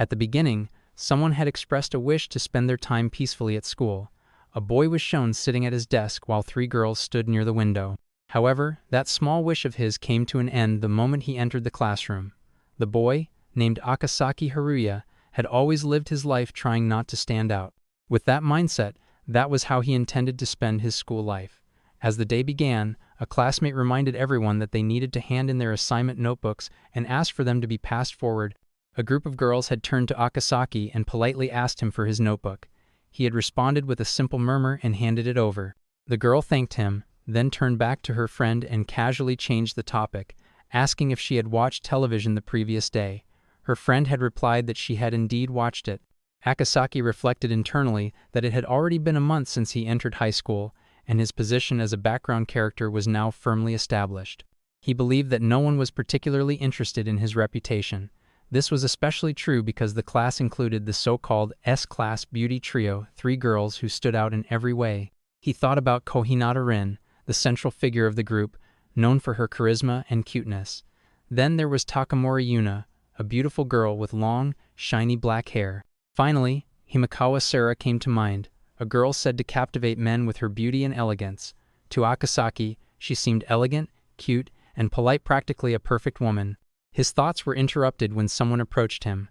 At the beginning, someone had expressed a wish to spend their time peacefully at school. A boy was shown sitting at his desk while 3 girls stood near the window. However, that small wish of his came to an end the moment he entered the classroom. The boy, named Akasaki Haruya, had always lived his life trying not to stand out. With that mindset, that was how he intended to spend his school life. As the day began, a classmate reminded everyone that they needed to hand in their assignment notebooks and asked for them to be passed forward. A group of girls had turned to Akasaki and politely asked him for his notebook. He had responded with a simple murmur and handed it over. The girl thanked him, then turned back to her friend and casually changed the topic, asking if she had watched television the previous day. Her friend had replied that she had indeed watched it. Akasaki reflected internally that it had already been a month since he entered high school, and his position as a background character was now firmly established. He believed that no one was particularly interested in his reputation. This was especially true because the class included the so-called S-class beauty trio, 3 girls who stood out in every way. He thought about Kohinata Rin, the central figure of the group, known for her charisma and cuteness. Then there was Takamori Yuna, a beautiful girl with long, shiny black hair. Finally, Himekawa Sara came to mind, a girl said to captivate men with her beauty and elegance. To Akasaki, she seemed elegant, cute, and polite, practically a perfect woman. His thoughts were interrupted when someone approached him.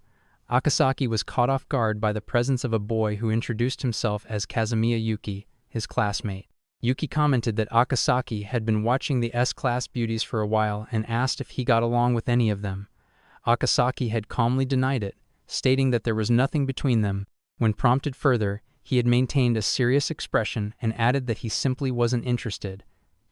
Akasaki was caught off guard by the presence of a boy who introduced himself as Kazumiya Yuki, his classmate. Yuki commented that Akasaki had been watching the S-class beauties for a while and asked if he got along with any of them. Akasaki had calmly denied it, stating that there was nothing between them. When prompted further, he had maintained a serious expression and added that he simply wasn't interested.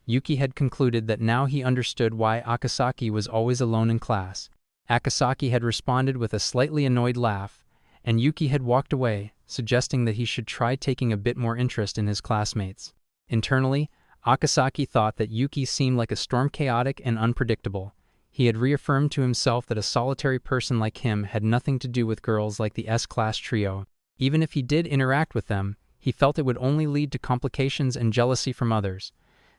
Yuki had concluded that now he understood why Akasaki was always alone in class. Akasaki had responded with a slightly annoyed laugh, and Yuki had walked away, suggesting that he should try taking a bit more interest in his classmates. Internally, Akasaki thought that Yuki seemed like a storm, chaotic and unpredictable. He had reaffirmed to himself that a solitary person like him had nothing to do with girls like the S-class trio. Even if he did interact with them, he felt it would only lead to complications and jealousy from others.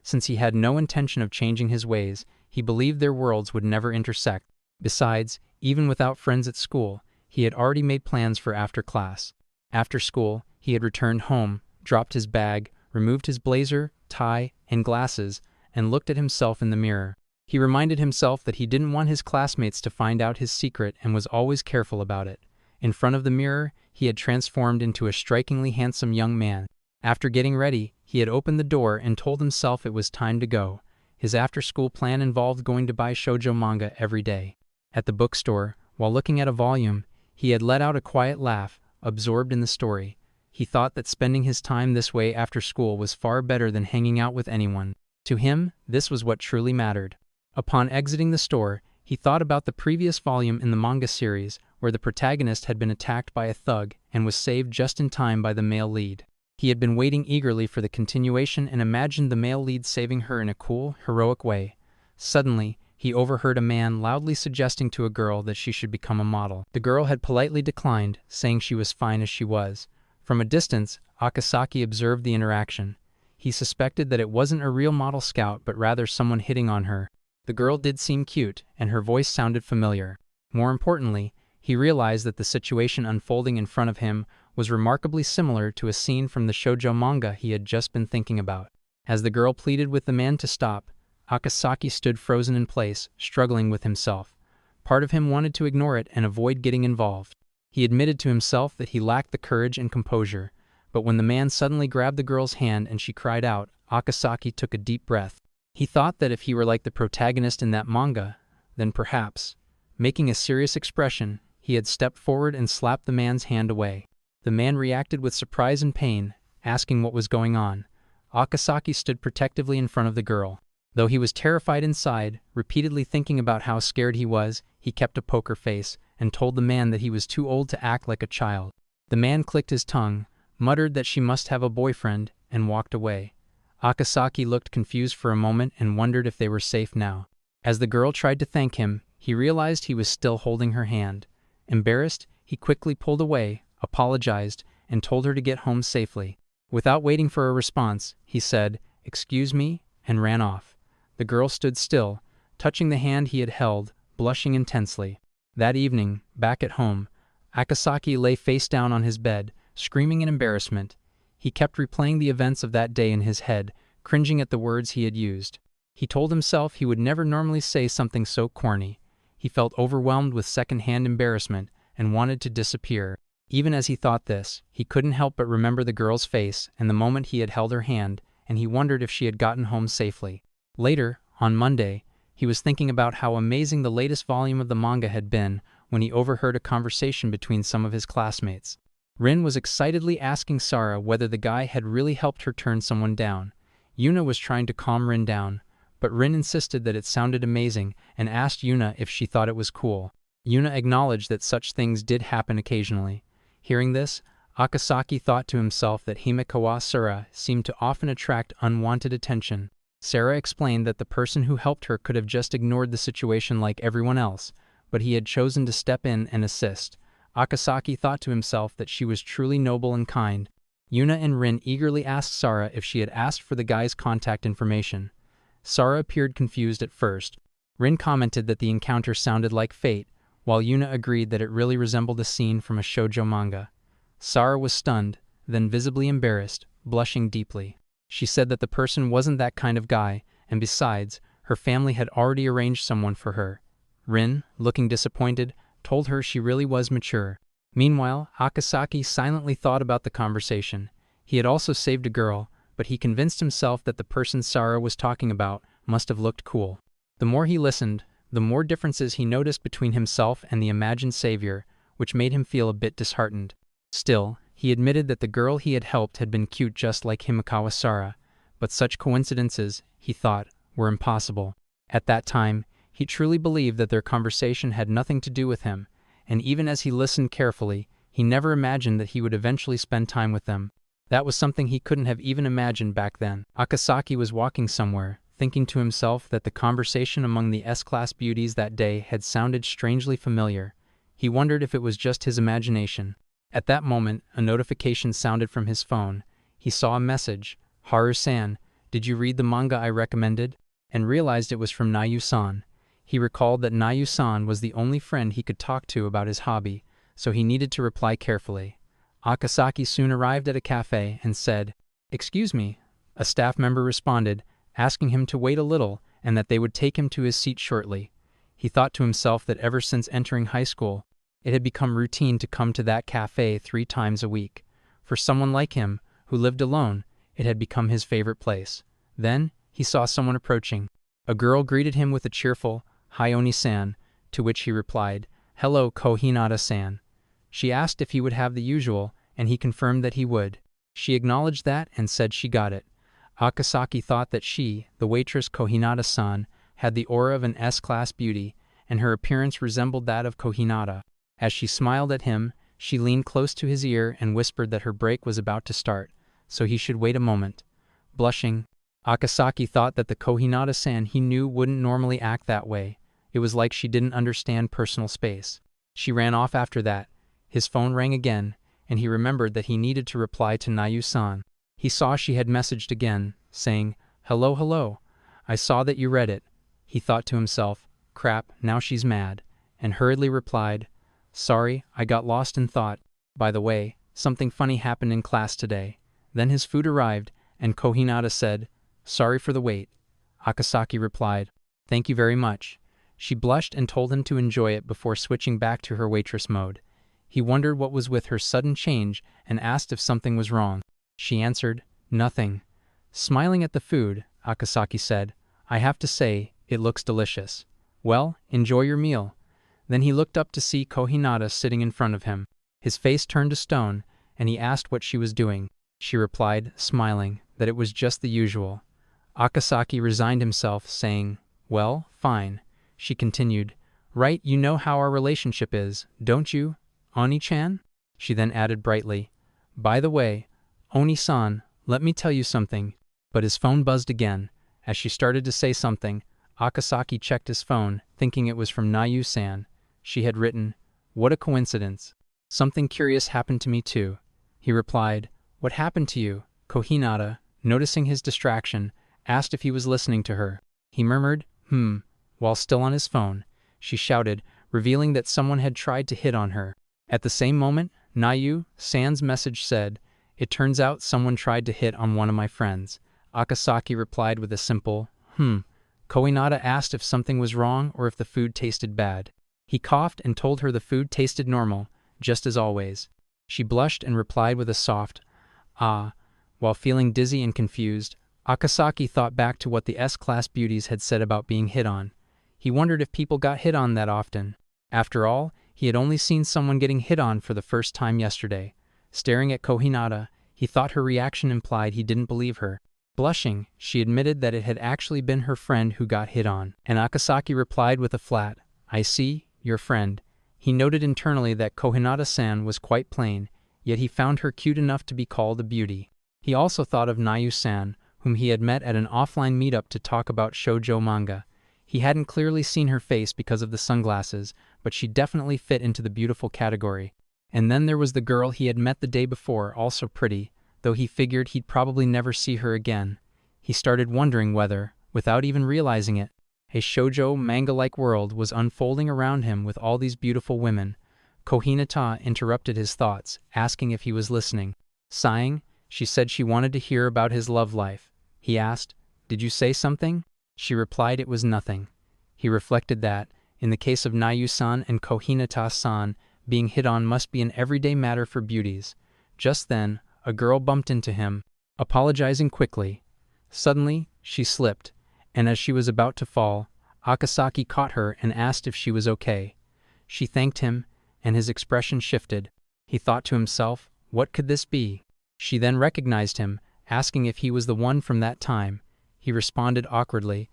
Since he had no intention of changing his ways, he believed their worlds would never intersect. Besides, even without friends at school, he had already made plans for after class. After school, he had returned home, dropped his bag, removed his blazer, tie, and glasses, and looked at himself in the mirror. He reminded himself that he didn't want his classmates to find out his secret and was always careful about it. In front of the mirror, he had transformed into a strikingly handsome young man. After getting ready, he had opened the door and told himself it was time to go. His after-school plan involved going to buy shoujo manga every day. At the bookstore, while looking at a volume, he had let out a quiet laugh, absorbed in the story. He thought that spending his time this way after school was far better than hanging out with anyone. To him, this was what truly mattered. Upon exiting the store, he thought about the previous volume in the manga series, where the protagonist had been attacked by a thug and was saved just in time by the male lead. He had been waiting eagerly for the continuation and imagined the male lead saving her in a cool, heroic way. Suddenly, he overheard a man loudly suggesting to a girl that she should become a model. The girl had politely declined, saying she was fine as she was. From a distance, Akasaki observed the interaction. He suspected that it wasn't a real model scout but rather someone hitting on her. The girl did seem cute, and her voice sounded familiar. More importantly, he realized that the situation unfolding in front of him was remarkably similar to a scene from the shoujo manga he had just been thinking about. As the girl pleaded with the man to stop, Akasaki stood frozen in place, struggling with himself. Part of him wanted to ignore it and avoid getting involved. He admitted to himself that he lacked the courage and composure, but when the man suddenly grabbed the girl's hand and she cried out, Akasaki took a deep breath. He thought that if he were like the protagonist in that manga, then perhaps, making a serious expression, he had stepped forward and slapped the man's hand away. The man reacted with surprise and pain, asking what was going on. Akasaki stood protectively in front of the girl. Though he was terrified inside, repeatedly thinking about how scared he was, he kept a poker face and told the man that he was too old to act like a child. The man clicked his tongue, muttered that she must have a boyfriend, and walked away. Akasaki looked confused for a moment and wondered if they were safe now. As the girl tried to thank him, he realized he was still holding her hand. Embarrassed, he quickly pulled away, apologized, and told her to get home safely. Without waiting for a response, he said, "Excuse me," and ran off. The girl stood still, touching the hand he had held, blushing intensely. That evening, back at home, Akasaki lay face down on his bed, screaming in embarrassment. He kept replaying the events of that day in his head, cringing at the words he had used. He told himself he would never normally say something so corny. He felt overwhelmed with second-hand embarrassment and wanted to disappear. Even as he thought this, he couldn't help but remember the girl's face and the moment he had held her hand, and he wondered if she had gotten home safely. Later, on Monday, he was thinking about how amazing the latest volume of the manga had been when he overheard a conversation between some of his classmates. Rin was excitedly asking Sara whether the guy had really helped her turn someone down. Yuna was trying to calm Rin down, but Rin insisted that it sounded amazing and asked Yuna if she thought it was cool. Yuna acknowledged that such things did happen occasionally. Hearing this, Akasaki thought to himself that Himekawa Sara seemed to often attract unwanted attention. Sara explained that the person who helped her could have just ignored the situation like everyone else, but he had chosen to step in and assist. Akasaki thought to himself that she was truly noble and kind. Yuna and Rin eagerly asked Sara if she had asked for the guy's contact information. Sara appeared confused at first. Rin commented that the encounter sounded like fate, while Yuna agreed that it really resembled a scene from a shoujo manga. Sara was stunned, then visibly embarrassed, blushing deeply. She said that the person wasn't that kind of guy, and besides, her family had already arranged someone for her. Rin, looking disappointed, told her she really was mature. Meanwhile, Akasaki silently thought about the conversation. He had also saved a girl, but he convinced himself that the person Sara was talking about must have looked cool. The more he listened, the more differences he noticed between himself and the imagined savior, which made him feel a bit disheartened. Still, he admitted that the girl he had helped had been cute just like Himekawa Sara, but such coincidences, he thought, were impossible. At that time, he truly believed that their conversation had nothing to do with him, and even as he listened carefully, he never imagined that he would eventually spend time with them. That was something he couldn't have even imagined back then. Akasaki was walking somewhere, thinking to himself that the conversation among the S-class beauties that day had sounded strangely familiar. He wondered if it was just his imagination. At that moment, a notification sounded from his phone. He saw a message, "Haru-san, did you read the manga I recommended?" and realized it was from Nayu-san. He recalled that Nayu-san was the only friend he could talk to about his hobby, so he needed to reply carefully. Akasaki soon arrived at a cafe and said, "Excuse me." A staff member responded, asking him to wait a little and that they would take him to his seat shortly. He thought to himself that ever since entering high school, it had become routine to come to that cafe 3 times a week. For someone like him, who lived alone, it had become his favorite place. Then, he saw someone approaching. A girl greeted him with a cheerful, "Hi Oni-san," to which he replied, "Hello Kohinata-san." She asked if he would have the usual, and he confirmed that he would. She acknowledged that and said she got it. Akasaki thought that she, the waitress Kohinata-san, had the aura of an S-class beauty, and her appearance resembled that of Kohinata. As she smiled at him, she leaned close to his ear and whispered that her break was about to start, so he should wait a moment. Blushing, Akasaki thought that the Kohinata-san he knew wouldn't normally act that way. It was like she didn't understand personal space. She ran off after that. His phone rang again, and he remembered that he needed to reply to Nayu-san. He saw she had messaged again, saying, "Hello, hello. I saw that you read it." He thought to himself, "Crap, now she's mad," and hurriedly replied, "Sorry, I got lost in thought. By the way, something funny happened in class today." Then his food arrived, and Kohinata said, "Sorry for the wait." Akasaki replied, "Thank you very much." She blushed and told him to enjoy it before switching back to her waitress mode. He wondered what was with her sudden change and asked if something was wrong. She answered, "Nothing." Smiling at the food, Akasaki said, "I have to say, it looks delicious." "Well, enjoy your meal." Then he looked up to see Kohinata sitting in front of him. His face turned to stone, and he asked what she was doing. She replied, smiling, that it was just the usual. Akasaki resigned himself, saying, "Well, fine." She continued, "Right, you know how our relationship is, don't you, Oni-chan?" She then added brightly, "By the way, Oni-san, let me tell you something." But his phone buzzed again. As she started to say something, Akasaki checked his phone, thinking it was from Nayu-san. She had written, "What a coincidence. Something curious happened to me too." He replied, "What happened to you?" Kohinata, noticing his distraction, asked if he was listening to her. He murmured, while still on his phone. She shouted, revealing that someone had tried to hit on her. At the same moment, Nayu-san's message said, "It turns out someone tried to hit on one of my friends." Akasaki replied with a simple, Kohinata asked if something was wrong or if the food tasted bad. He coughed and told her the food tasted normal, just as always. She blushed and replied with a soft, "Ah." While feeling dizzy and confused, Akasaki thought back to what the S-class beauties had said about being hit on. He wondered if people got hit on that often. After all, he had only seen someone getting hit on for the first time yesterday. Staring at Kohinata, he thought her reaction implied he didn't believe her. Blushing, she admitted that it had actually been her friend who got hit on, and Akasaki replied with a flat, "I see, your friend." He noted internally that Kohinata-san was quite plain, yet he found her cute enough to be called a beauty. He also thought of Nayu-san, whom he had met at an offline meetup to talk about shoujo manga. He hadn't clearly seen her face because of the sunglasses, but she definitely fit into the beautiful category. And then there was the girl he had met the day before, also pretty, though he figured he'd probably never see her again. He started wondering whether, without even realizing it, a shoujo manga-like world was unfolding around him with all these beautiful women. Kohinata interrupted his thoughts, asking if he was listening. Sighing, she said she wanted to hear about his love life. He asked, "Did you say something?" She replied it was nothing. He reflected that, in the case of Nayu-san and Kohinata-san, being hit on must be an everyday matter for beauties. Just then, a girl bumped into him, apologizing quickly. Suddenly, she slipped, and as she was about to fall, Akasaki caught her and asked if she was okay. She thanked him, and his expression shifted. He thought to himself, what could this be? She then recognized him, asking if he was the one from that time. He responded awkwardly,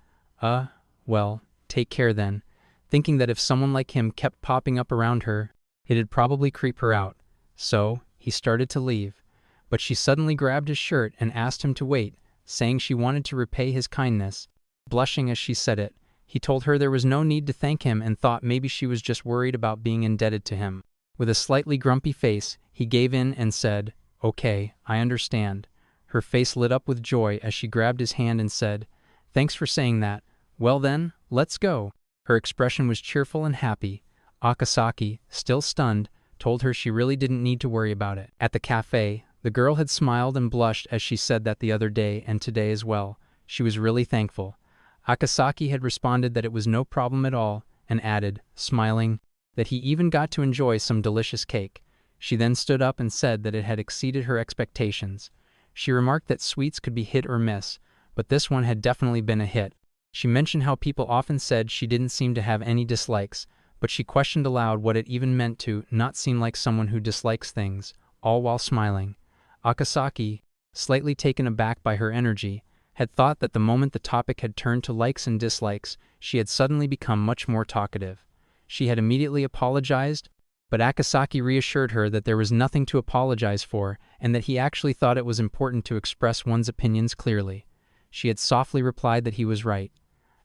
well, take care then," thinking that if someone like him kept popping up around her, it'd probably creep her out. So, he started to leave. But she suddenly grabbed his shirt and asked him to wait, saying she wanted to repay his kindness. Blushing as she said it, he told her there was no need to thank him and thought maybe she was just worried about being indebted to him. With a slightly grumpy face, he gave in and said, "Okay, I understand." Her face lit up with joy as she grabbed his hand and said, "Thanks for saying that. Well then, let's go." Her expression was cheerful and happy. Akasaki, still stunned, told her she really didn't need to worry about it. At the cafe, the girl had smiled and blushed as she said that the other day and today as well. She was really thankful. Akasaki had responded that it was no problem at all, and added, smiling, that he even got to enjoy some delicious cake. She then stood up and said that it had exceeded her expectations. She remarked that sweets could be hit or miss, but this one had definitely been a hit. She mentioned how people often said she didn't seem to have any dislikes, but she questioned aloud what it even meant to not seem like someone who dislikes things, all while smiling. Akasaki, slightly taken aback by her energy, had thought that the moment the topic had turned to likes and dislikes, she had suddenly become much more talkative. She had immediately apologized, but Akasaki reassured her that there was nothing to apologize for and that he actually thought it was important to express one's opinions clearly. She had softly replied that he was right.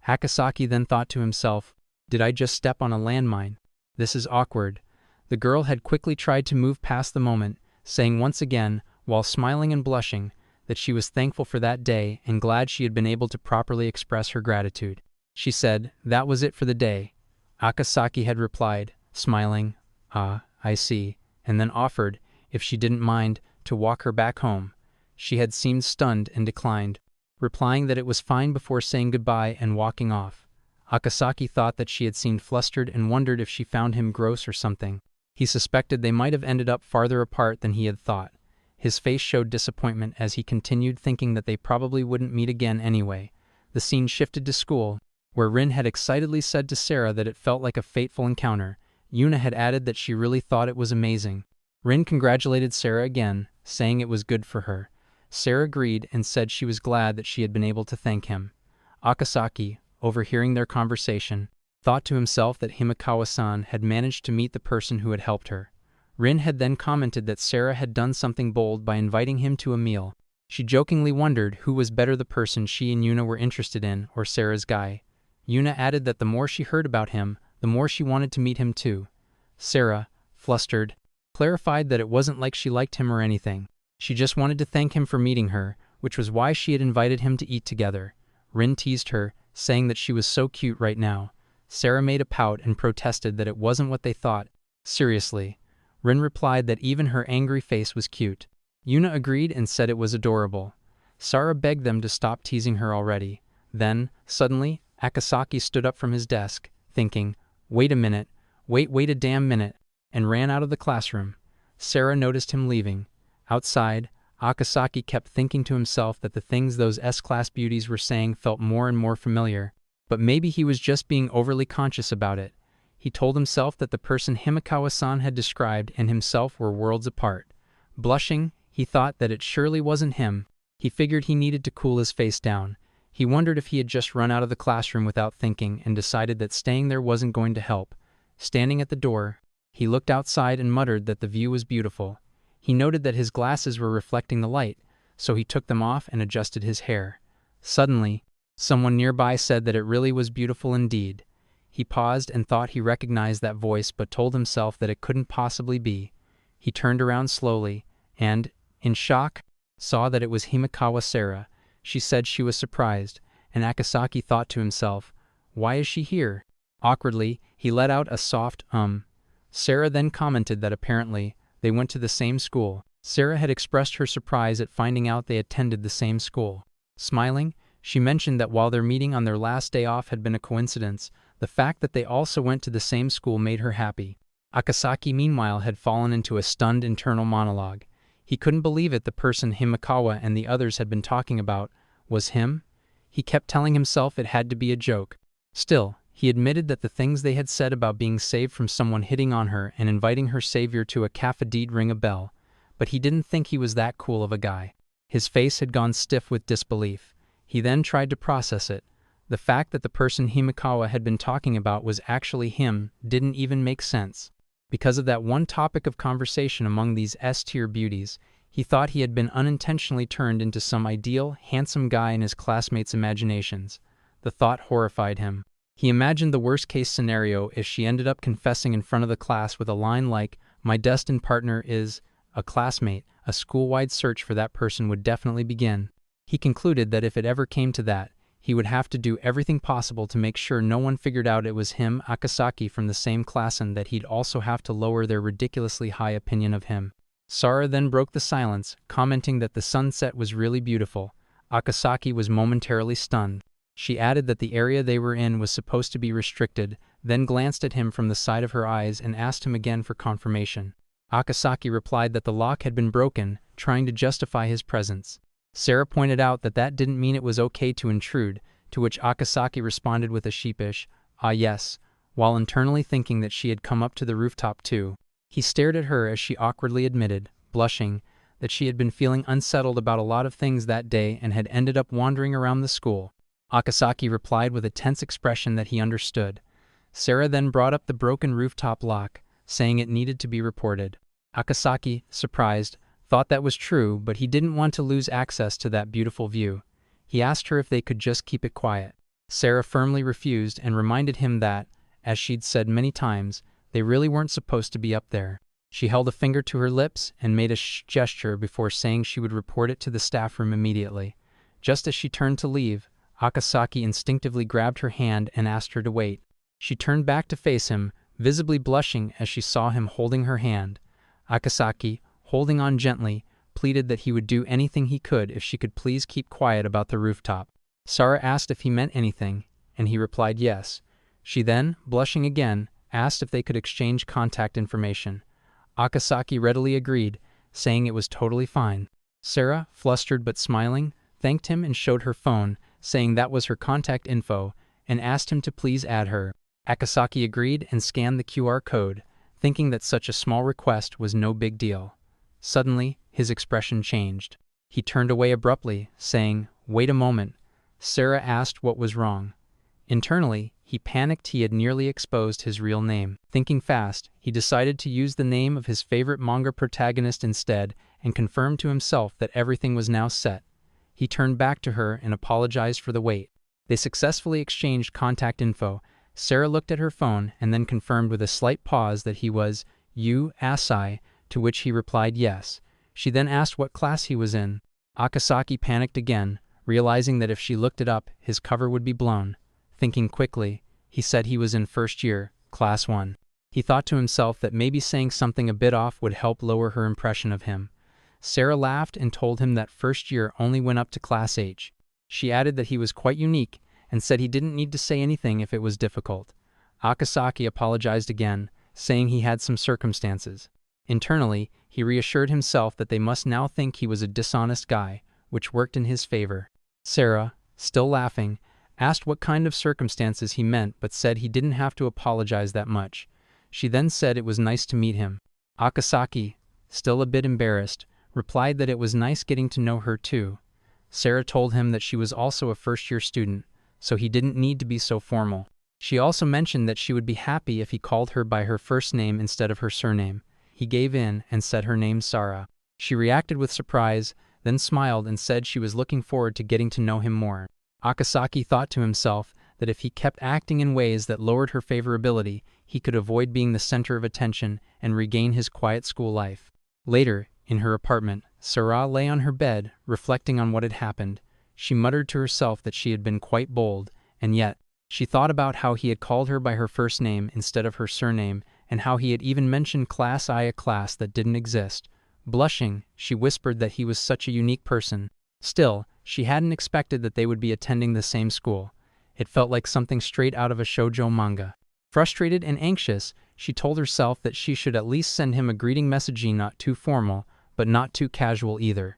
Akasaki then thought to himself, "Did I just step on a landmine? This is awkward." The girl had quickly tried to move past the moment, saying once again, while smiling and blushing, that she was thankful for that day and glad she had been able to properly express her gratitude. She said, that was it for the day. Akasaki had replied, smiling, "Ah, I see," and then offered, if she didn't mind, to walk her back home. She had seemed stunned and declined, replying that it was fine before saying goodbye and walking off. Akasaki thought that she had seemed flustered and wondered if she found him gross or something. He suspected they might have ended up farther apart than he had thought. His face showed disappointment as he continued thinking that they probably wouldn't meet again anyway. The scene shifted to school, where Rin had excitedly said to Sara that it felt like a fateful encounter. Yuna had added that she really thought it was amazing. Rin congratulated Sara again, saying it was good for her. Sara agreed and said she was glad that she had been able to thank him. Akasaki, overhearing their conversation, thought to himself that Himekawa-san had managed to meet the person who had helped her. Rin had then commented that Sara had done something bold by inviting him to a meal. She jokingly wondered who was better, the person she and Yuna were interested in or Sara's guy. Yuna added that the more she heard about him, the more she wanted to meet him too. Sara, flustered, clarified that it wasn't like she liked him or anything. She just wanted to thank him for meeting her, which was why she had invited him to eat together. Rin teased her, saying that she was so cute right now. Sara made a pout and protested that it wasn't what they thought. Seriously, Rin replied that even her angry face was cute. Yuna agreed and said it was adorable. Sara begged them to stop teasing her already. Then, suddenly, Akasaki stood up from his desk, thinking, "Wait a minute, wait a damn minute," and ran out of the classroom. Sara noticed him leaving. Outside, Akasaki kept thinking to himself that the things those S-class beauties were saying felt more and more familiar, but maybe he was just being overly conscious about it. He told himself that the person Himekawa-san had described and himself were worlds apart. Blushing, he thought that it surely wasn't him. He figured he needed to cool his face down. He wondered if he had just run out of the classroom without thinking and decided that staying there wasn't going to help. Standing at the door, he looked outside and muttered that the view was beautiful. He noted that his glasses were reflecting the light, so he took them off and adjusted his hair. Suddenly, someone nearby said that it really was beautiful indeed. He paused and thought he recognized that voice but told himself that it couldn't possibly be. He turned around slowly and, in shock, saw that it was Himekawa Sara. She said she was surprised, and Akasaki thought to himself, "Why is she here?" Awkwardly, he let out a soft Sara then commented that apparently, they went to the same school. Sara had expressed her surprise at finding out they attended the same school. Smiling, she mentioned that while their meeting on their last day off had been a coincidence, the fact that they also went to the same school made her happy. Akasaki, meanwhile, had fallen into a stunned internal monologue. He couldn't believe it. The person Himekawa and the others had been talking about was him. He kept telling himself it had to be a joke. Still, he admitted that the things they had said about being saved from someone hitting on her and inviting her savior to a cafe did ring a bell, but he didn't think he was that cool of a guy. His face had gone stiff with disbelief. He then tried to process it. The fact that the person Himekawa had been talking about was actually him didn't even make sense. Because of that one topic of conversation among these S-tier beauties, he thought he had been unintentionally turned into some ideal, handsome guy in his classmates' imaginations. The thought horrified him. He imagined the worst-case scenario if she ended up confessing in front of the class with a line like, "My destined partner is a classmate." A school-wide search for that person would definitely begin. He concluded that if it ever came to that, he would have to do everything possible to make sure no one figured out it was him, Akasaki, from the same class, and that he'd also have to lower their ridiculously high opinion of him. Sara then broke the silence, commenting that the sunset was really beautiful. Akasaki was momentarily stunned. She added that the area they were in was supposed to be restricted, then glanced at him from the side of her eyes and asked him again for confirmation. Akasaki replied that the lock had been broken, trying to justify his presence. Sara pointed out that that didn't mean it was okay to intrude, to which Akasaki responded with a sheepish, "Ah yes," while internally thinking that she had come up to the rooftop too. He stared at her as she awkwardly admitted, blushing, that she had been feeling unsettled about a lot of things that day and had ended up wandering around the school. Akasaki replied with a tense expression that he understood. Sara then brought up the broken rooftop lock, saying it needed to be reported. Akasaki, surprised, thought that was true, but he didn't want to lose access to that beautiful view. He asked her if they could just keep it quiet. Sara firmly refused and reminded him that, as she'd said many times, they really weren't supposed to be up there. She held a finger to her lips and made a gesture before saying she would report it to the staff room immediately. Just as she turned to leave, Akasaki instinctively grabbed her hand and asked her to wait. She turned back to face him, visibly blushing as she saw him holding her hand. Akasaki, holding on gently, pleaded that he would do anything he could if she could please keep quiet about the rooftop. Sara asked if he meant anything, and he replied yes. She then, blushing again, asked if they could exchange contact information. Akasaki readily agreed, saying it was totally fine. Sara, flustered but smiling, thanked him and showed her phone, saying that was her contact info, and asked him to please add her. Akasaki agreed and scanned the QR code, thinking that such a small request was no big deal. Suddenly, his expression changed. He turned away abruptly, saying, "Wait a moment." Sara asked what was wrong. Internally, he panicked. He had nearly exposed his real name. Thinking fast, he decided to use the name of his favorite manga protagonist instead and confirmed to himself that everything was now set. He turned back to her and apologized for the wait. They successfully exchanged contact info. Sara looked at her phone and then confirmed with a slight pause that he was "You, Asai," to which he replied yes. She then asked what class he was in. Akasaki panicked again, realizing that if she looked it up, his cover would be blown. Thinking quickly, he said he was in first year, class 1. He thought to himself that maybe saying something a bit off would help lower her impression of him. Sara laughed and told him that first year only went up to Class H. She added that he was quite unique and said he didn't need to say anything if it was difficult. Akasaki apologized again, saying he had some circumstances. Internally, he reassured himself that they must now think he was a dishonest guy, which worked in his favor. Sara, still laughing, asked what kind of circumstances he meant but said he didn't have to apologize that much. She then said it was nice to meet him. Akasaki, still a bit embarrassed, replied that it was nice getting to know her too. Sara told him that she was also a first-year student, so he didn't need to be so formal. She also mentioned that she would be happy if he called her by her first name instead of her surname. He gave in and said her name's Sara. She reacted with surprise, then smiled and said she was looking forward to getting to know him more. Akasaki thought to himself that if he kept acting in ways that lowered her favorability, he could avoid being the center of attention and regain his quiet school life. Later, in her apartment, Sara lay on her bed, reflecting on what had happened. She muttered to herself that she had been quite bold, and yet, she thought about how he had called her by her first name instead of her surname, and how he had even mentioned Class I, a class that didn't exist. Blushing, she whispered that he was such a unique person. Still, she hadn't expected that they would be attending the same school. It felt like something straight out of a shoujo manga. Frustrated and anxious, she told herself that she should at least send him a greeting message, not too formal, but not too casual either.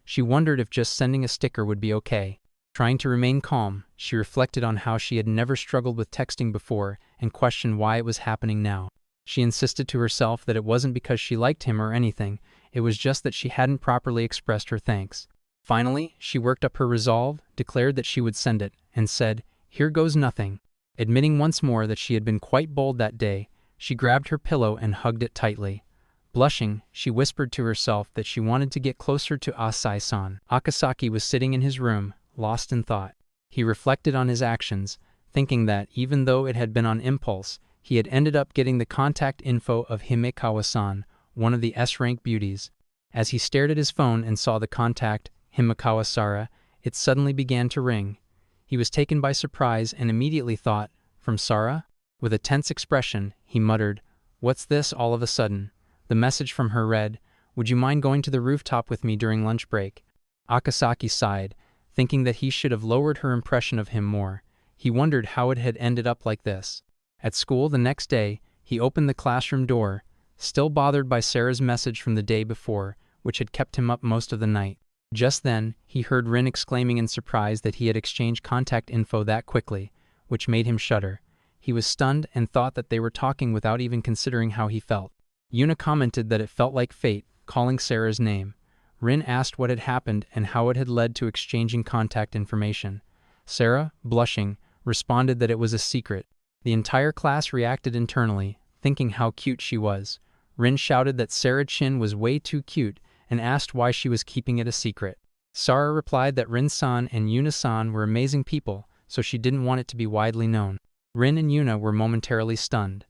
She wondered if just sending a sticker would be okay. Trying to remain calm, she reflected on how she had never struggled with texting before and questioned why it was happening now. She insisted to herself that it wasn't because she liked him or anything, it was just that she hadn't properly expressed her thanks. Finally, she worked up her resolve, declared that she would send it, and said, "Here goes nothing." Admitting once more that she had been quite bold that day, she grabbed her pillow and hugged it tightly. Blushing, she whispered to herself that she wanted to get closer to Asai-san. Akasaki was sitting in his room, lost in thought. He reflected on his actions, thinking that, even though it had been on impulse, he had ended up getting the contact info of Himekawa-san, one of the S-rank beauties. As he stared at his phone and saw the contact, Himekawa Sara, it suddenly began to ring. He was taken by surprise and immediately thought, "From Sara?" With a tense expression, he muttered, "What's this all of a sudden?" The message from her read, "Would you mind going to the rooftop with me during lunch break?" Akasaki sighed, thinking that he should have lowered her impression of him more. He wondered how it had ended up like this. At school the next day, he opened the classroom door, still bothered by Sara's message from the day before, which had kept him up most of the night. Just then, he heard Rin exclaiming in surprise that he had exchanged contact info that quickly, which made him shudder. He was stunned and thought that they were talking without even considering how he felt. Yuna commented that it felt like fate, calling Sara's name. Rin asked what had happened and how it had led to exchanging contact information. Sara, blushing, responded that it was a secret. The entire class reacted internally, thinking how cute she was. Rin shouted that Sara-chin was way too cute and asked why she was keeping it a secret. Sara replied that Rin-san and Yuna-san were amazing people, so she didn't want it to be widely known. Rin and Yuna were momentarily stunned.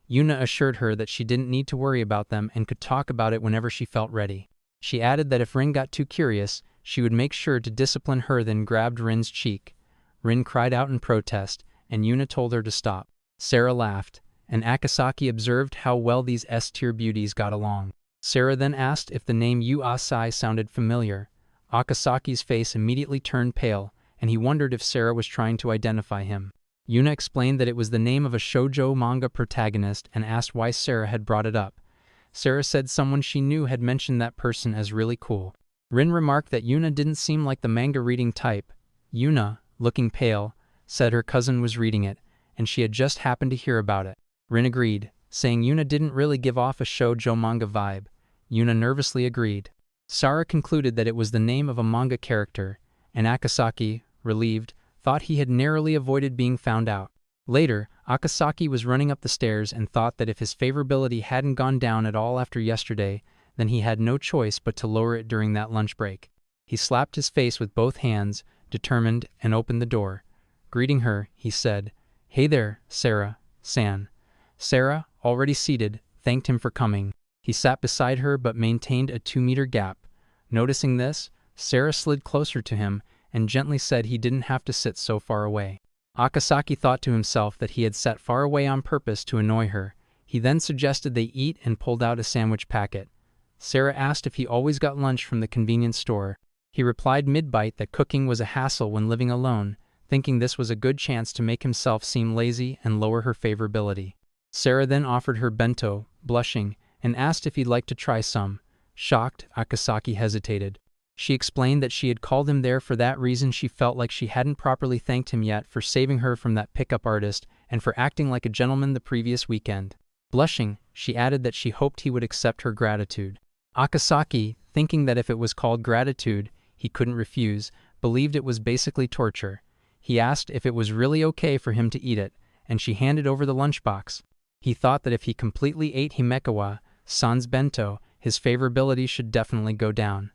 Yuna assured her that she didn't need to worry about them and could talk about it whenever she felt ready. She added that if Rin got too curious, she would make sure to discipline her, then grabbed Rin's cheek. Rin cried out in protest, and Yuna told her to stop. Sara laughed, and Akasaki observed how well these S-tier beauties got along. Sara then asked if the name Yu Asai sounded familiar. Akasaki's face immediately turned pale, and he wondered if Sara was trying to identify him. Yuna explained that it was the name of a shoujo manga protagonist and asked why Sara had brought it up. Sara said someone she knew had mentioned that person as really cool. Rin remarked that Yuna didn't seem like the manga reading type. Yuna, looking pale, said her cousin was reading it, and she had just happened to hear about it. Rin agreed, saying Yuna didn't really give off a shoujo manga vibe. Yuna nervously agreed. Sara concluded that it was the name of a manga character, and Akasaki, relieved, thought he had narrowly avoided being found out. Later, Akasaki was running up the stairs and thought that if his favorability hadn't gone down at all after yesterday, then he had no choice but to lower it during that lunch break. He slapped his face with both hands, determined, and opened the door. Greeting her, he said, "Hey there, Sara-san." Sara, already seated, thanked him for coming. He sat beside her but maintained a 2-meter gap. Noticing this, Sara slid closer to him and gently said he didn't have to sit so far away. Akasaki thought to himself that he had sat far away on purpose to annoy her. He then suggested they eat and pulled out a sandwich packet. Sara asked if he always got lunch from the convenience store. He replied mid-bite that cooking was a hassle when living alone, thinking this was a good chance to make himself seem lazy and lower her favorability. Sara then offered her bento, blushing, and asked if he'd like to try some. Shocked, Akasaki hesitated. She explained that she had called him there for that reason. She felt like she hadn't properly thanked him yet for saving her from that pickup artist and for acting like a gentleman the previous weekend. Blushing, she added that she hoped he would accept her gratitude. Akasaki, thinking that if it was called gratitude, he couldn't refuse, believed it was basically torture. He asked if it was really okay for him to eat it, and she handed over the lunchbox. He thought that if he completely ate Himekawa-san's bento, his favorability should definitely go down.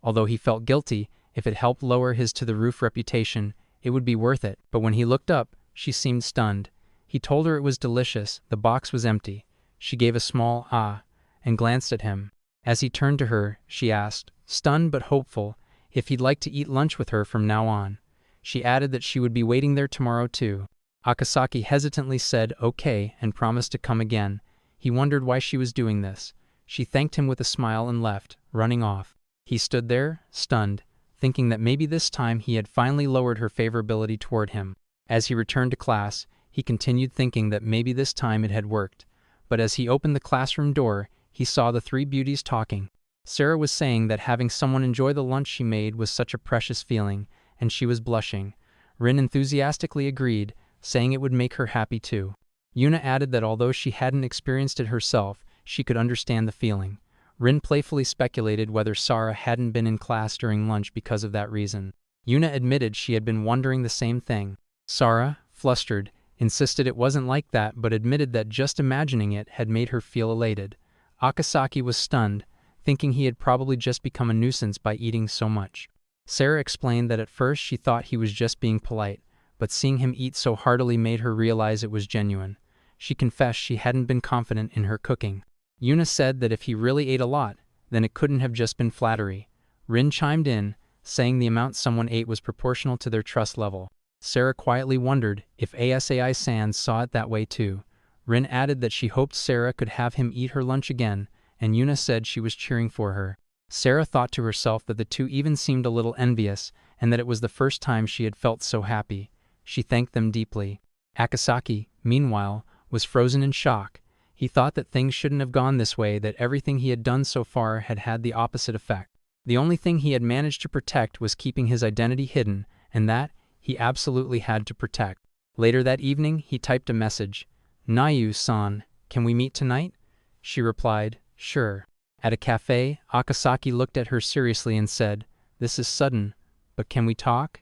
Although he felt guilty, if it helped lower his to-the-roof reputation, it would be worth it. But when he looked up, she seemed stunned. He told her it was delicious, the box was empty. She gave a small ah, and glanced at him. As he turned to her, she asked, stunned but hopeful, if he'd like to eat lunch with her from now on. She added that she would be waiting there tomorrow too. Akasaki hesitantly said okay and promised to come again. He wondered why she was doing this. She thanked him with a smile and left, running off. He stood there, stunned, thinking that maybe this time he had finally lowered her favorability toward him. As he returned to class, he continued thinking that maybe this time it had worked. But as he opened the classroom door, he saw the three beauties talking. Sara was saying that having someone enjoy the lunch she made was such a precious feeling, and she was blushing. Rin enthusiastically agreed, saying it would make her happy too. Yuna added that although she hadn't experienced it herself, she could understand the feeling. Rin playfully speculated whether Sara hadn't been in class during lunch because of that reason. Yuna admitted she had been wondering the same thing. Sara, flustered, insisted it wasn't like that but admitted that just imagining it had made her feel elated. Akasaki was stunned, thinking he had probably just become a nuisance by eating so much. Sara explained that at first she thought he was just being polite, but seeing him eat so heartily made her realize it was genuine. She confessed she hadn't been confident in her cooking. Yuna said that if he really ate a lot, then it couldn't have just been flattery. Rin chimed in, saying the amount someone ate was proportional to their trust level. Sara quietly wondered if Asai-san saw it that way too. Rin added that she hoped Sara could have him eat her lunch again, and Yuna said she was cheering for her. Sara thought to herself that the two even seemed a little envious, and that it was the first time she had felt so happy. She thanked them deeply. Akasaki, meanwhile, was frozen in shock. He thought that things shouldn't have gone this way, that everything he had done so far had had the opposite effect. The only thing he had managed to protect was keeping his identity hidden, and that he absolutely had to protect. Later that evening, he typed a message. "Nayu-san, can we meet tonight?" She replied, "Sure." At a cafe, Akasaki looked at her seriously and said, "This is sudden, but can we talk?"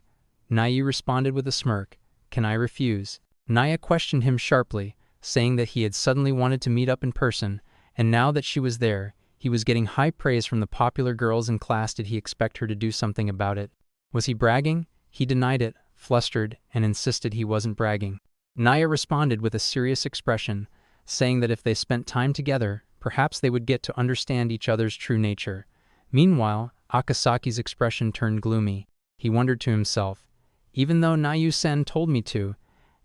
Nayu responded with a smirk, "Can I refuse?" Naya questioned him sharply, saying that he had suddenly wanted to meet up in person, and now that she was there, he was getting high praise from the popular girls in class. Did he expect her to do something about it? Was he bragging? He denied it, flustered, and insisted he wasn't bragging. Naya responded with a serious expression, saying that if they spent time together, perhaps they would get to understand each other's true nature. Meanwhile, Akasaki's expression turned gloomy. He wondered to himself, even though Nayu-sen told me to,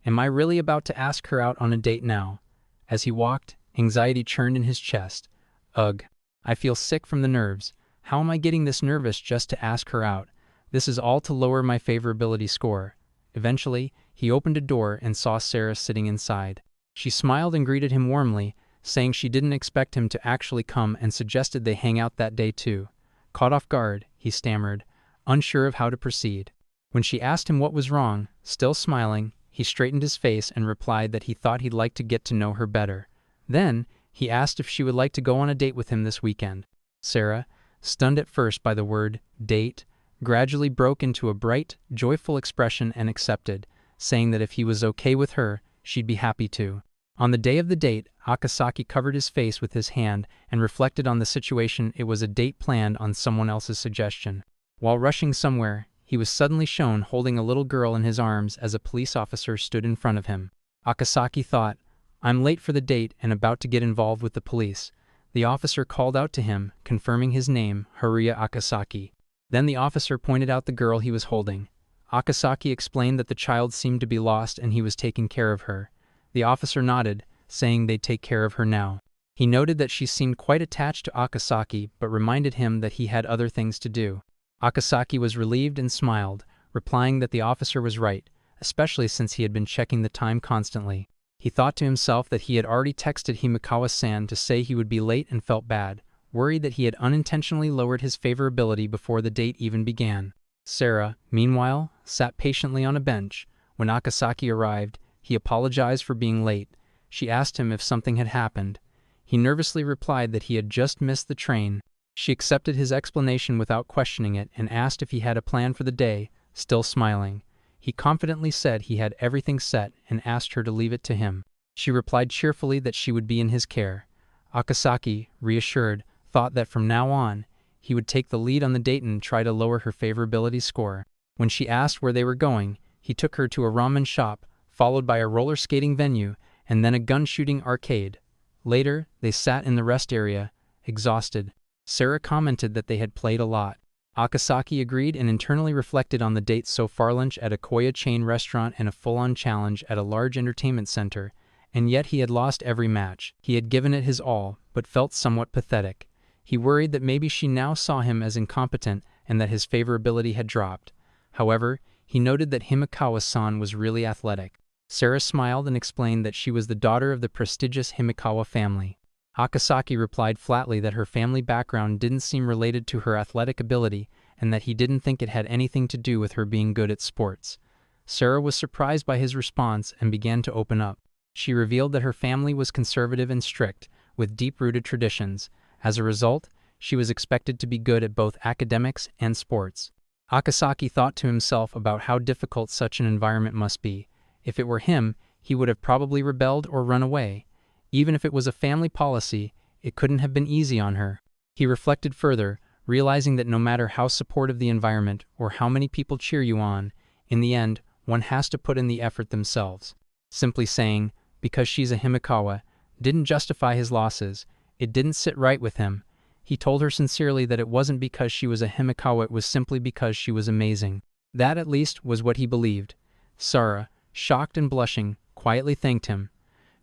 am I really about to ask her out on a date now? As he walked, anxiety churned in his chest. Ugh, I feel sick from the nerves. How am I getting this nervous just to ask her out? This is all to lower my favorability score. Eventually, he opened a door and saw Sara sitting inside. She smiled and greeted him warmly, saying she didn't expect him to actually come and suggested they hang out that day too. Caught off guard, he stammered, unsure of how to proceed. When she asked him what was wrong, still smiling, he straightened his face and replied that he thought he'd like to get to know her better. Then, he asked if she would like to go on a date with him this weekend. Sara, stunned at first by the word date, gradually broke into a bright, joyful expression and accepted, saying that if he was okay with her, she'd be happy to. On the day of the date, Akasaki covered his face with his hand and reflected on the situation. It was a date planned on someone else's suggestion. While rushing somewhere, he was suddenly shown holding a little girl in his arms as a police officer stood in front of him. Akasaki thought, I'm late for the date and about to get involved with the police. The officer called out to him, confirming his name, Haruya Akasaki. Then the officer pointed out the girl he was holding. Akasaki explained that the child seemed to be lost and he was taking care of her. The officer nodded, saying they'd take care of her now. He noted that she seemed quite attached to Akasaki but reminded him that he had other things to do. Akasaki was relieved and smiled, replying that the officer was right, especially since he had been checking the time constantly. He thought to himself that he had already texted Himekawa-san to say he would be late and felt bad, worried that he had unintentionally lowered his favorability before the date even began. Sara, meanwhile, sat patiently on a bench. When Akasaki arrived, he apologized for being late. She asked him if something had happened. He nervously replied that he had just missed the train. She accepted his explanation without questioning it and asked if he had a plan for the day, still smiling. He confidently said he had everything set and asked her to leave it to him. She replied cheerfully that she would be in his care. Akasaki, reassured, thought that from now on, he would take the lead on the date and try to lower her favorability score. When she asked where they were going, he took her to a ramen shop, followed by a roller skating venue, and then a gun-shooting arcade. Later, they sat in the rest area, exhausted. Sara commented that they had played a lot. Akasaki agreed and internally reflected on the date so far: lunch at a Koya chain restaurant and a full-on challenge at a large entertainment center, and yet he had lost every match. He had given it his all, but felt somewhat pathetic. He worried that maybe she now saw him as incompetent and that his favorability had dropped. However, he noted that Himekawa-san was really athletic. Sara smiled and explained that she was the daughter of the prestigious Himekawa family. Akasaki replied flatly that her family background didn't seem related to her athletic ability and that he didn't think it had anything to do with her being good at sports. Sara was surprised by his response and began to open up. She revealed that her family was conservative and strict, with deep-rooted traditions. As a result, she was expected to be good at both academics and sports. Akasaki thought to himself about how difficult such an environment must be. If it were him, he would have probably rebelled or run away. Even if it was a family policy, it couldn't have been easy on her. He reflected further, realizing that no matter how supportive the environment or how many people cheer you on, in the end, one has to put in the effort themselves. Simply saying, because she's a Himekawa, didn't justify his losses. It didn't sit right with him. He told her sincerely that it wasn't because she was a Himekawa, it was simply because she was amazing. That at least was what he believed. Sara, shocked and blushing, quietly thanked him.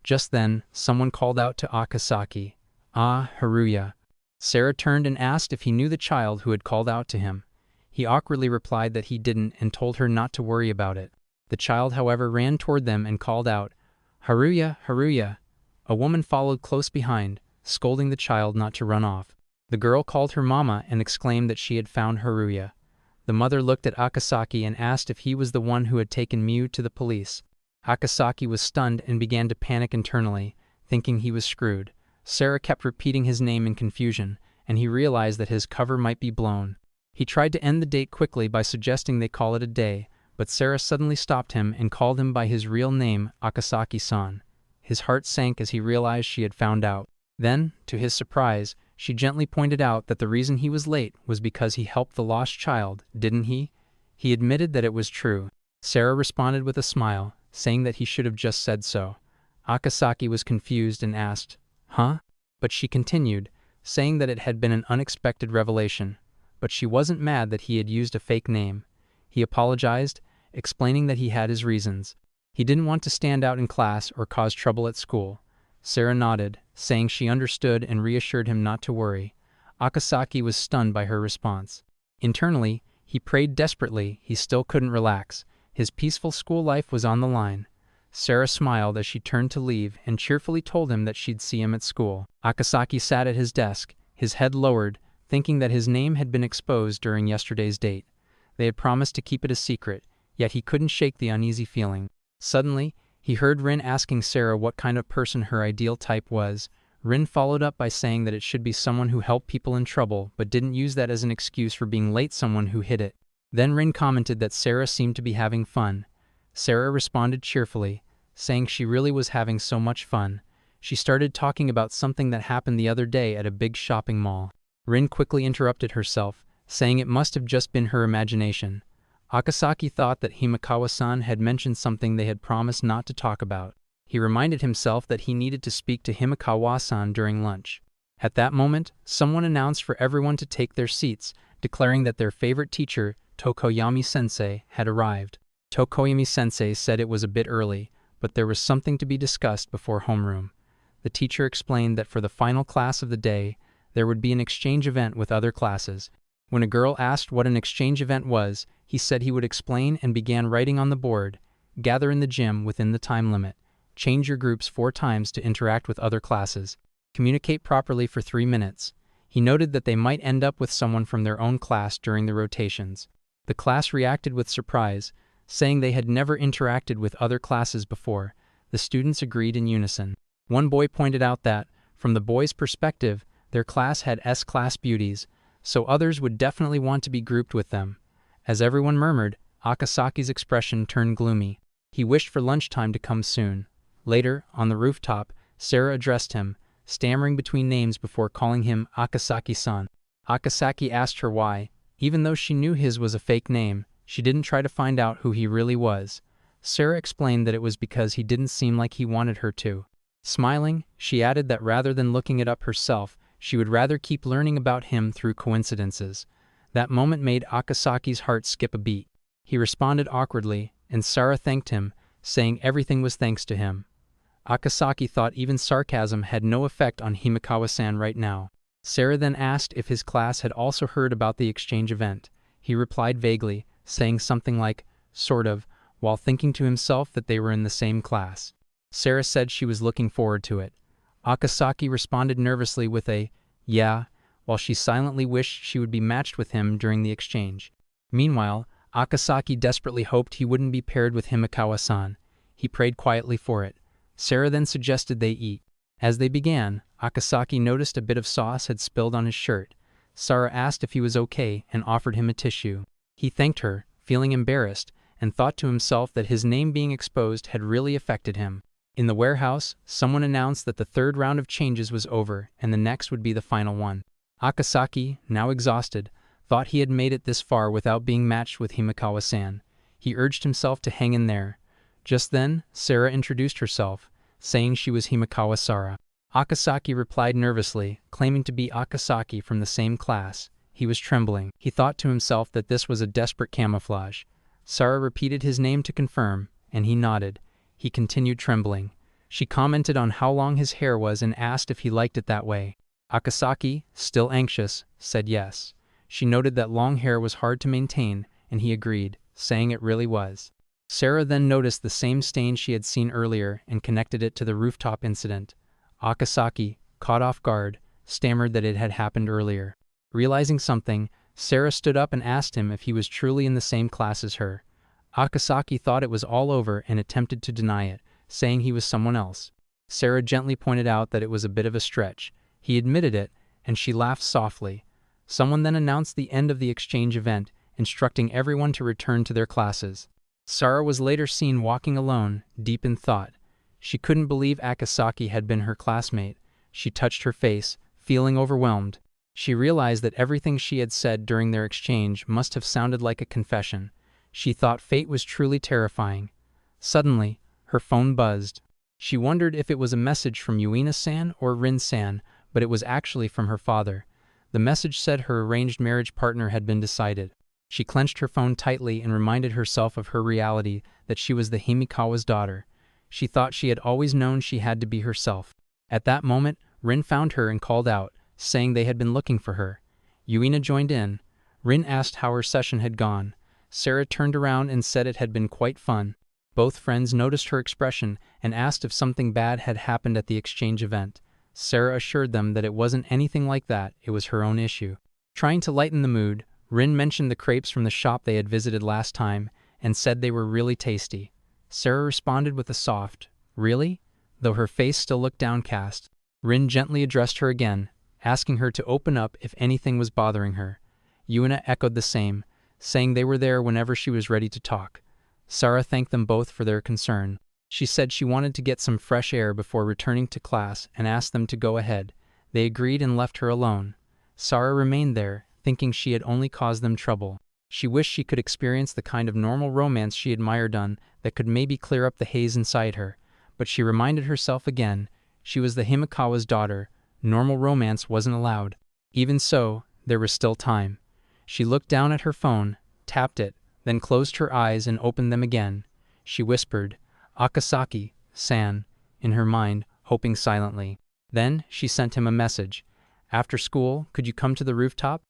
Just then, someone called out to Akasaki, "Ah, Haruya." Sara turned and asked if he knew the child who had called out to him. He awkwardly replied that he didn't and told her not to worry about it. The child, however, ran toward them and called out, "Haruya, Haruya." A woman followed close behind, scolding the child not to run off. The girl called her mama and exclaimed that she had found Haruya. The mother looked at Akasaki and asked if he was the one who had taken Mew to the police. Akasaki was stunned and began to panic internally, thinking he was screwed. Sara kept repeating his name in confusion, and he realized that his cover might be blown. He tried to end the date quickly by suggesting they call it a day, but Sara suddenly stopped him and called him by his real name, Akasaki-san. His heart sank as he realized she had found out. Then, to his surprise, she gently pointed out that the reason he was late was because he helped the lost child, didn't he? He admitted that it was true. Sara responded with a smile, saying that he should have just said so. Akasaki was confused and asked, "Huh?" But she continued, saying that it had been an unexpected revelation. But she wasn't mad that he had used a fake name. He apologized, explaining that he had his reasons. He didn't want to stand out in class or cause trouble at school. Sara nodded, saying she understood and reassured him not to worry. Akasaki was stunned by her response. Internally, he prayed desperately. He still couldn't relax. His peaceful school life was on the line. Sara smiled as she turned to leave and cheerfully told him that she'd see him at school. Akasaki sat at his desk, his head lowered, thinking that his name had been exposed during yesterday's date. They had promised to keep it a secret, yet he couldn't shake the uneasy feeling. Suddenly, he heard Rin asking Sara what kind of person her ideal type was. Rin followed up by saying that it should be someone who helped people in trouble but didn't use that as an excuse for being late, someone who hid it. Then Rin commented that Sara seemed to be having fun. Sara responded cheerfully, saying she really was having so much fun. She started talking about something that happened the other day at a big shopping mall. Rin quickly interrupted herself, saying it must have just been her imagination. Akasaki thought that Himekawa-san had mentioned something they had promised not to talk about. He reminded himself that he needed to speak to Himekawa-san during lunch. At that moment, someone announced for everyone to take their seats, declaring that their favorite teacher, Tokoyami-sensei, had arrived. Tokoyami-sensei said it was a bit early, but there was something to be discussed before homeroom. the teacher explained that for the final class of the day, there would be an exchange event with other classes. When a girl asked what an exchange event was, he said he would explain and began writing on the board, "Gather in the gym within the time limit. Change your groups 4 times to interact with other classes. Communicate properly for 3 minutes." He noted that they might end up with someone from their own class during the rotations. The class reacted with surprise, saying they had never interacted with other classes before. The students agreed in unison. One boy pointed out that, from the boys' perspective, their class had S-class beauties, so others would definitely want to be grouped with them. As everyone murmured, Akasaki's expression turned gloomy. He wished for lunchtime to come soon. Later, on the rooftop, Sara addressed him, stammering between names before calling him Akasaki-san. Akasaki asked her why. Even though she knew his was a fake name, she didn't try to find out who he really was. Sara explained that it was because he didn't seem like he wanted her to. Smiling, she added that rather than looking it up herself, she would rather keep learning about him through coincidences. That moment made Akasaki's heart skip a beat. He responded awkwardly, and Sara thanked him, saying everything was thanks to him. Akasaki thought even sarcasm had no effect on Himekawa-san right now. Sara then asked if his class had also heard about the exchange event. He replied vaguely, saying something like, "Sort of," while thinking to himself that they were in the same class. Sara said she was looking forward to it. Akasaki responded nervously with a, "Yeah," while she silently wished she would be matched with him during the exchange. Meanwhile, Akasaki desperately hoped he wouldn't be paired with Himekawa-san. He prayed quietly for it. Sara then suggested they eat. As they began, Akasaki noticed a bit of sauce had spilled on his shirt. Sara asked if he was okay and offered him a tissue. He thanked her, feeling embarrassed, and thought to himself that his name being exposed had really affected him. In the warehouse, someone announced that the 3rd round of changes was over and the next would be the final one. Akasaki, now exhausted, thought he had made it this far without being matched with Himekawa-san. He urged himself to hang in there. Just then, Sara introduced herself, saying she was Himekawa Sara. Akasaki replied nervously, claiming to be Akasaki from the same class. He was trembling. He thought to himself that this was a desperate camouflage. Sara repeated his name to confirm, and he nodded. He continued trembling. She commented on how long his hair was and asked if he liked it that way. Akasaki, still anxious, said yes. She noted that long hair was hard to maintain, and he agreed, saying it really was. Sara then noticed the same stain she had seen earlier and connected it to the rooftop incident. Akasaki, caught off guard, stammered that it had happened earlier. Realizing something, Sara stood up and asked him if he was truly in the same class as her. Akasaki thought it was all over and attempted to deny it, saying he was someone else. Sara gently pointed out that it was a bit of a stretch. He admitted it, and she laughed softly. Someone then announced the end of the exchange event, instructing everyone to return to their classes. Sara was later seen walking alone, deep in thought. She couldn't believe Akasaki had been her classmate. She touched her face, feeling overwhelmed. She realized that everything she had said during their exchange must have sounded like a confession. She thought fate was truly terrifying. Suddenly, her phone buzzed. She wondered if it was a message from Yuina-san or Rin-san, but it was actually from her father. The message said her arranged marriage partner had been decided. She clenched her phone tightly and reminded herself of her reality, that she was the Himekawa's daughter. She thought she had always known she had to be herself. At that moment, Rin found her and called out, saying they had been looking for her. Yuina joined in. Rin asked how her session had gone. Sara turned around and said it had been quite fun. Both friends noticed her expression and asked if something bad had happened at the exchange event. Sara assured them that it wasn't anything like that, it was her own issue. Trying to lighten the mood, Rin mentioned the crepes from the shop they had visited last time and said they were really tasty. Sara responded with a soft, "Really?" though her face still looked downcast. Rin gently addressed her again, asking her to open up if anything was bothering her. Yuna echoed the same, saying they were there whenever she was ready to talk. Sara thanked them both for their concern. She said she wanted to get some fresh air before returning to class and asked them to go ahead. They agreed and left her alone. Sara remained there, thinking she had only caused them trouble. She wished she could experience the kind of normal romance she admired that could maybe clear up the haze inside her, but she reminded herself again, she was the Himekawa's daughter, normal romance wasn't allowed. Even so, there was still time. She looked down at her phone, tapped it, then closed her eyes and opened them again. She whispered, "Akasaki-san," in her mind, hoping silently. Then she sent him a message. "After school, could you come to the rooftop?